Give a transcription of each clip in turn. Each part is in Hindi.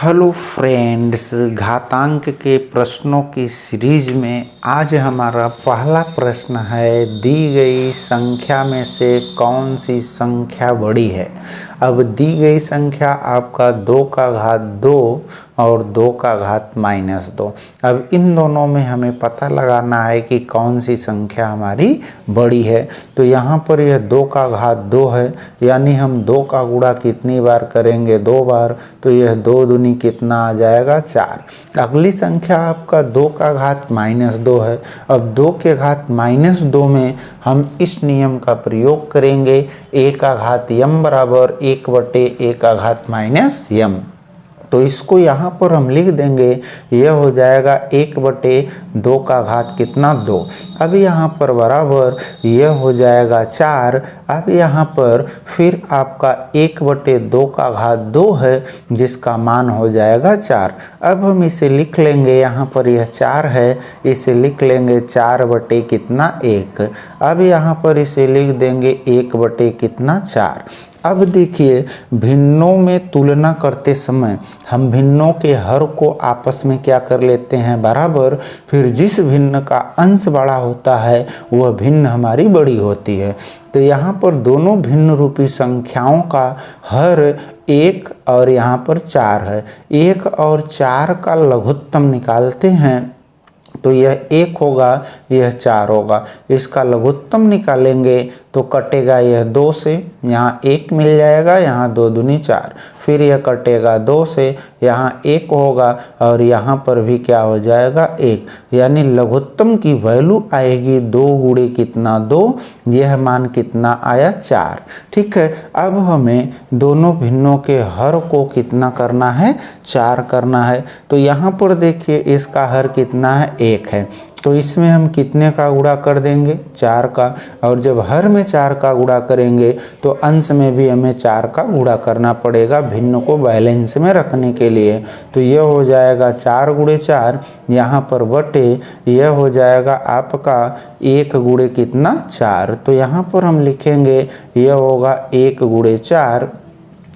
हेलो फ्रेंड्स, घातांक के प्रश्नों की सीरीज में आज हमारा पहला प्रश्न है, दी गई संख्या में से कौन सी संख्या बड़ी है। अब दी गई संख्या आपका 2 का घात 2 और 2 का घात -2। अब इन दोनों में हमें पता लगाना है कि कौन सी संख्या हमारी बड़ी है। तो यहाँ पर यह 2 का घात 2 है, यानी हम 2 का गुणा कितनी बार करेंगे, 2 बार। तो यह 2 दूनी कितना आ जाएगा, 4। अगली संख्या आपका 2 का घात -2 है। अब 2 के घात -2 में हम इस नियम का प्रयोग करेंगे, a का घात m बराबर 1/a का घात -m। तो इसको यहाँ पर हम लिख देंगे, यह हो जाएगा 1/2 का घात कितना, 2। अब यहाँ पर बराबर यह हो जाएगा 4। अब यहाँ पर फिर आपका 1/2 का घात 2 है, जिसका मान हो जाएगा 4। अब हम इसे लिख लेंगे, यहाँ पर यह 4 है, इसे लिख लेंगे 4 कितना 1। अब यहाँ पर इसे लिख देंगे 1 कितना 4। अब देखिए, भिन्नों में तुलना करते समय हम भिन्नों के हर को आपस में क्या कर लेते हैं, बराबर। फिर जिस भिन्न का अंश बड़ा होता है वह भिन्न हमारी बड़ी होती है। तो यहाँ पर दोनों भिन्न रूपी संख्याओं का हर 1 और यहाँ पर 4 है। 1 और 4 का लघुत्तम निकालते हैं तो यह 1 होगा, यह 4 होगा। इसका लघुत्तम निकालेंगे तो कटेगा यह 2 से, यहाँ 1 मिल जाएगा, यहाँ 2 दूनी 4। फिर यह कटेगा 2 से, यहाँ 1 होगा और यहाँ पर भी क्या हो जाएगा, 1। यानी लघुत्तम की वैल्यू आएगी 2 गुणे कितना 2, यह मान कितना आया 4। ठीक है, अब हमें दोनों भिन्नों के हर को कितना करना है, 4 करना है। तो यहाँ पर देखिए, इसका हर कितना है, 1 है। तो इसमें हम कितने का गुणा कर देंगे, 4 का। और जब हर में 4 का गुणा करेंगे तो अंश में भी हमें 4 का गुणा करना पड़ेगा, भिन्न को बैलेंस में रखने के लिए। तो यह हो जाएगा 4 गुणे 4, यहाँ पर बटे यह हो जाएगा आपका 1 गुणे कितना 4। तो यहाँ पर हम लिखेंगे, यह होगा 1 गुणे 4।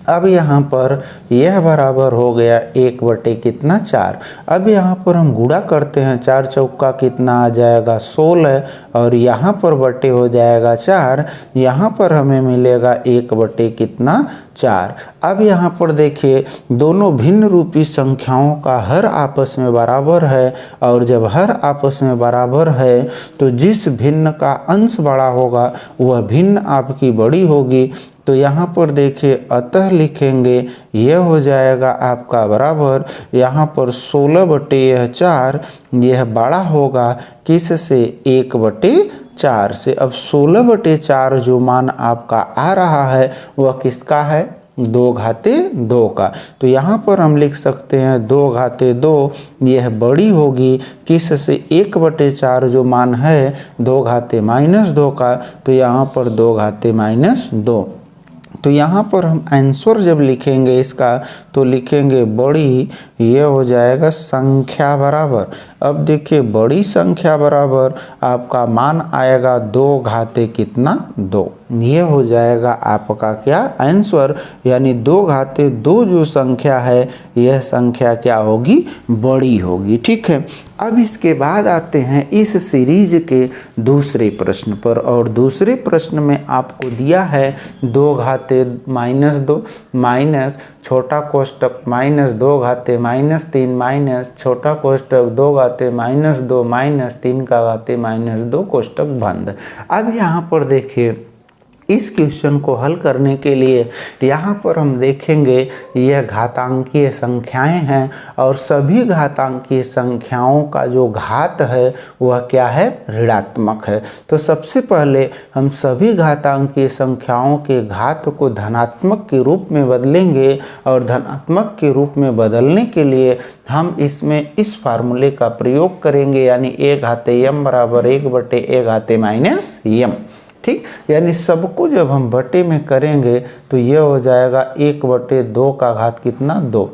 अब यहाँ पर यह बराबर हो गया 1 कितना 4। अब यहाँ पर हम गुणा करते हैं, 4 चौका कितना आ जाएगा 16, और यहाँ पर बटे हो जाएगा 4। यहाँ पर हमें मिलेगा 1 कितना 4। अब यहाँ पर देखिए, दोनों भिन्न रूपी संख्याओं का हर आपस में बराबर है, और जब हर आपस में बराबर है तो जिस भिन्न का अंश बड़ा होगा वह भिन्न आपकी बड़ी होगी। तो यहाँ पर देखिए, अतः लिखेंगे, यह हो जाएगा आपका बराबर, यहाँ पर 16/4, यह बड़ा होगा किससे, 1/4 से। अब 16/4 जो मान आपका आ रहा है वह किसका है, 2 घाते 2 का। तो यहाँ पर हम लिख सकते हैं 2 घाते 2, यह बड़ी होगी किससे, 1/4 जो मान है 2 घाते -2 का। तो यहाँ पर 2 घाते -2। तो यहाँ पर हम आंसर जब लिखेंगे इसका, तो लिखेंगे बड़ी, यह हो जाएगा संख्या बराबर। अब देखिए, बड़ी संख्या बराबर आपका मान आएगा 2 घाते कितना 2। यह हो जाएगा आपका क्या, आंसर। यानी 2 घाते 2 जो संख्या है, यह संख्या क्या होगी, बड़ी होगी। ठीक है, अब इसके बाद आते हैं इस सीरीज के दूसरे प्रश्न पर। और दूसरे प्रश्न में आपको दिया है 2 घाते -2 माइनस छोटा कोष्टक -2 घाते -3 माइनस छोटा कोष्टक 2 घाते -2 माइनस 3 का घाते -2 कोष्टक बंद। अब यहाँ पर देखिए, इस क्वेश्चन को हल करने के लिए यहाँ पर हम देखेंगे, यह घातांकीय संख्याएं हैं, और सभी घातांकीय संख्याओं का जो घात है वह क्या है, ऋणात्मक है। तो सबसे पहले हम सभी घातांकीय संख्याओं के घात को धनात्मक के रूप में बदलेंगे, और धनात्मक के रूप में बदलने के लिए हम इसमें इस फार्मूले का प्रयोग करेंगे, यानी a घाते m बराबर 1/a घाते -m। ठीक, यानी सबको जब हम बटे में करेंगे तो यह हो जाएगा 1/2 का घात कितना 2,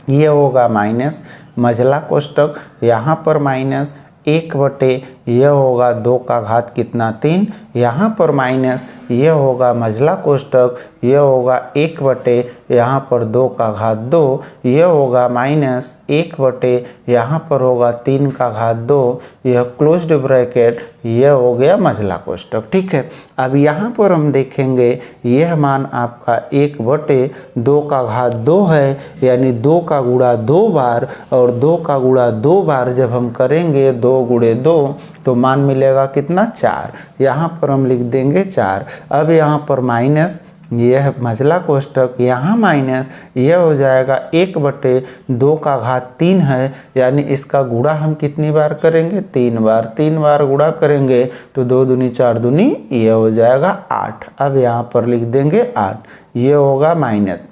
यह होगा माइनस मझला कोष्टक, यहाँ पर माइनस 1/, यह होगा 2 का घात कितना 3, यहाँ पर माइनस ये होगा मझला कोष्टक, ये होगा 1 बटे यहाँ पर 2 का घात 2, ये होगा माइनस 1 बटे यहाँ पर होगा 3 का घात 2, यह क्लोज्ड ब्रैकेट, यह हो गया मझला कोष्टक। ठीक है, अब यहाँ पर हम देखेंगे यह मान आपका 1 बटे 2 का घात 2 है, यानी 2 का गुणा 2 बार, और 2 का गुणा 2 बार जब हम करेंगे 2 गुणे 2 तो मान मिलेगा कितना 4। यहाँ पर हम लिख देंगे 4। अब यहाँ पर माइनस, यह मझला कोष्टक, यहाँ माइनस, यह हो जाएगा 1 बटे 2 का घात 3 है, यानी इसका गुणा हम कितनी बार करेंगे 3 बार। 3 बार गुणा करेंगे तो 2 दूनी 4 दूनी, यह हो जाएगा 8। अब यहाँ पर लिख देंगे 8, यह होगा माइनस,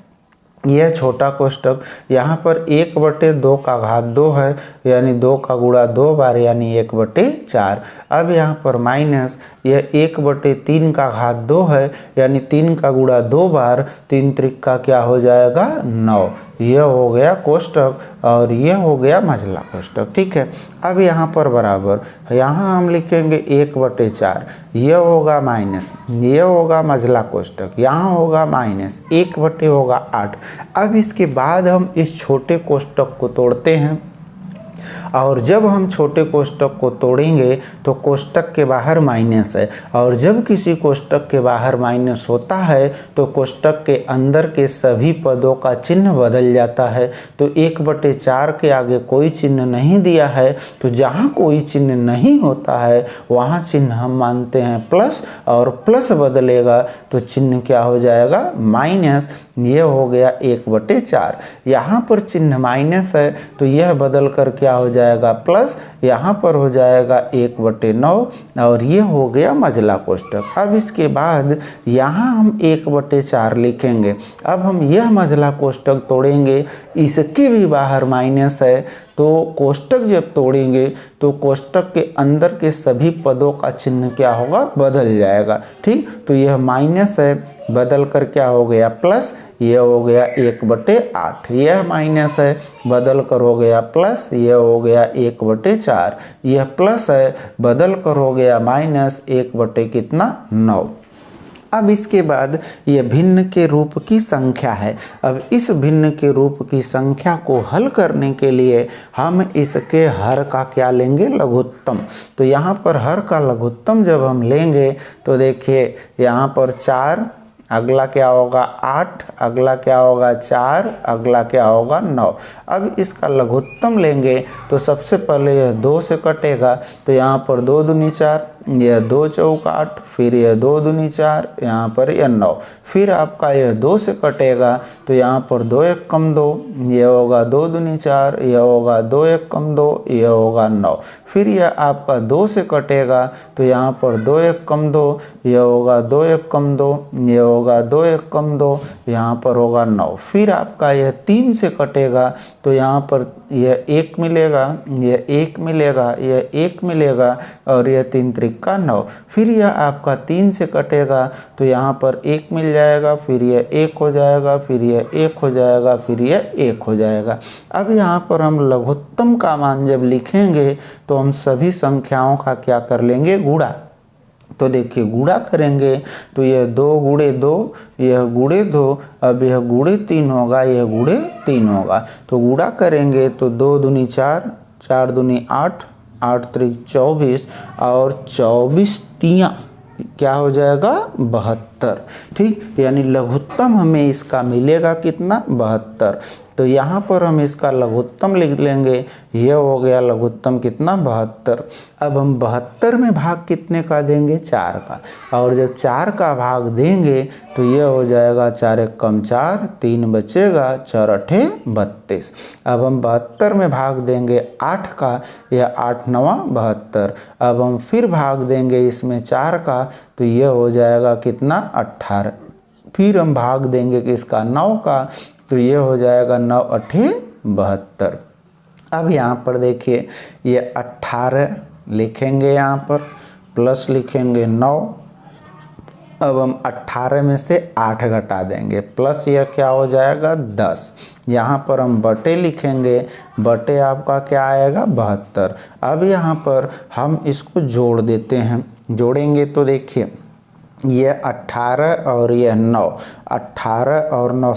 यह छोटा कोष्टक, यहाँ पर 1 बटे 2 का घात 2 है, यानी 2 का गुणा 2 बार, यानी 1 बटे 4। अब यहाँ पर माइनस, यह 1 बटे 3 का घात 2 है, यानी 3 का गुणा 2 बार, 3 त्रिक क्या हो जाएगा 9। यह हो गया कोष्टक और यह हो गया मझला कोष्टक। ठीक है, अब यहाँ पर बराबर, यहाँ हम लिखेंगे 1 बटे 4, यह होगा माइनस, यह होगा मझला कोष्टक, यहाँ होगा माइनस, 1 बटे होगा 8। अब इसके बाद हम इस छोटे कोष्टक को तोड़ते हैं, और जब हम छोटे कोष्टक को तोड़ेंगे तो कोष्टक के बाहर माइनस है, और जब किसी कोष्टक के बाहर माइनस होता है तो कोष्टक के अंदर के सभी पदों का चिन्ह बदल जाता है। तो 1 बटे 4 के आगे कोई चिन्ह नहीं दिया है, तो जहाँ कोई चिन्ह नहीं होता है वहाँ चिन्ह हम मानते हैं प्लस, और प्लस बदलेगा तो चिन्ह क्या हो जाएगा माइनस। यह हो गया 1 बटे 4। यहाँ पर चिन्ह माइनस है तो यह बदल कर क्या हो जाएगा प्लस, यहाँ पर हो जाएगा 1 बटे 9, और ये हो गया मझला कोष्टक। अब इसके बाद यहाँ हम 1 बटे 4 लिखेंगे। अब हम यह मझला कोष्टक तोड़ेंगे, इसके भी बाहर माइनस है, तो कोष्टक जब तोड़ेंगे तो कोष्टक के अंदर के सभी पदों का चिन्ह क्या होगा बदल जाएगा। ठीक, तो यह माइनस है, बदल कर क्या हो गया प्लस, यह हो गया 1 बटे 8। यह माइनस है, बदल कर हो गया प्लस, यह हो गया 1 बटे 4। यह प्लस है, बदल कर हो गया माइनस, 1 बटे कितना 9। अब इसके बाद ये भिन्न के रूप की संख्या है। अब इस भिन्न के रूप की संख्या को हल करने के लिए हम इसके हर का क्या लेंगे लघुत्तम। तो यहाँ पर हर का लघुत्तम जब हम लेंगे तो देखिए यहाँ पर 4, अगला क्या होगा 8, अगला क्या होगा 4, अगला क्या होगा 9। अब इसका लघुत्तम लेंगे तो सबसे पहले यह 2 से कटेगा, तो यहाँ पर 2 दूनी 4, यह 2 चौक 8, फिर यह 2 दूनी 4, यहाँ पर यह 9। फिर आपका यह 2 से कटेगा तो यहाँ पर 2 1 कम 2, यह होगा 2 दूनी 4, यह होगा 2 1 कम 2, यह होगा 9। फिर यह आपका 2 से कटेगा तो यहाँ पर 2 1 कम 2, यह होगा 2 1 कम 2, यह होगा 2 1 कम 2, यहाँ पर होगा 9। फिर आपका यह 3 से कटेगा तो यहाँ पर यह 1 मिलेगा, यह 1 मिलेगा, यह 1 मिलेगा, और यह 3 त्रिका 9। फिर यह आपका 3 से कटेगा तो यहाँ पर 1 मिल जाएगा, फिर यह 1 हो जाएगा, फिर यह 1 हो जाएगा, फिर यह 1 हो जाएगा। अब यहाँ पर हम लघुत्तम का मान जब लिखेंगे तो हम सभी संख्याओं का क्या कर लेंगे गुणा। तो देखिए गुणा करेंगे तो यह 2 गुणे 2, यह गुणे 2, अब यह गुणे 3 होगा, यह गुणे 3 होगा। तो गुणा करेंगे तो 2 दूनी 4, 4 दूनी 8, 8 त्रिक 24, और 24 तियाँ क्या हो जाएगा 72। ठीक, यानी लघुत्तम हमें इसका मिलेगा कितना 72। तो यहाँ पर हम इसका लघुत्तम लिख लेंगे, यह हो गया लघुत्तम कितना 72। अब हम 72 में भाग कितने का देंगे 4 का, और जब 4 का भाग देंगे तो यह हो जाएगा 4 1 कम 4, 3 बचेगा, 4 8 32। अब हम 72 में भाग देंगे 8 का, यह 8 9 72। अब हम फिर भाग देंगे इसमें 4 का तो यह हो जाएगा कितना 18। फिर हम भाग देंगे कि इसका 9 का तो ये हो जाएगा 9 8 72। अब यहाँ पर देखिए ये 18 लिखेंगे, यहाँ पर प्लस लिखेंगे 9। अब हम 18 में से 8 घटा देंगे, प्लस यह क्या हो जाएगा 10। यहाँ पर हम बटे लिखेंगे, बटे आपका क्या आएगा 72। अब यहाँ पर हम इसको जोड़ देते हैं, जोड़ेंगे तो देखिए ये 18 और यह 9, 18 और 9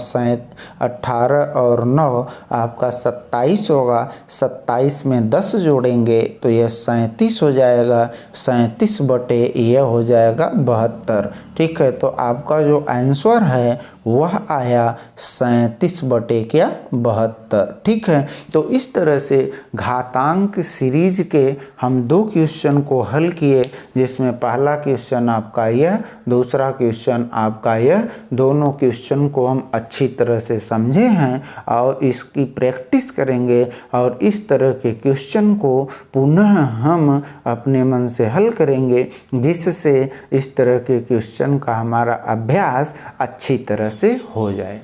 18 और 9 आपका 27 होगा। 27 में 10 जोड़ेंगे तो यह 37 हो जाएगा। 37 बटे यह हो जाएगा 72। ठीक है, तो आपका जो आंसर है वह आया 37 बटे क्या 72। ठीक है, तो इस तरह से घातांक सीरीज के हम 2 क्वेश्चन को हल किए, जिसमें पहला क्वेश्चन आपका यह, दूसरा क्वेश्चन आपका यह। दोनों क्वेश्चन को हम अच्छी तरह से समझे हैं और इसकी प्रैक्टिस करेंगे और इस तरह के क्वेश्चन को पुनः हम अपने मन से हल करेंगे, जिससे इस तरह के क्वेश्चन का हमारा अभ्यास अच्छी तरह से हो जाए।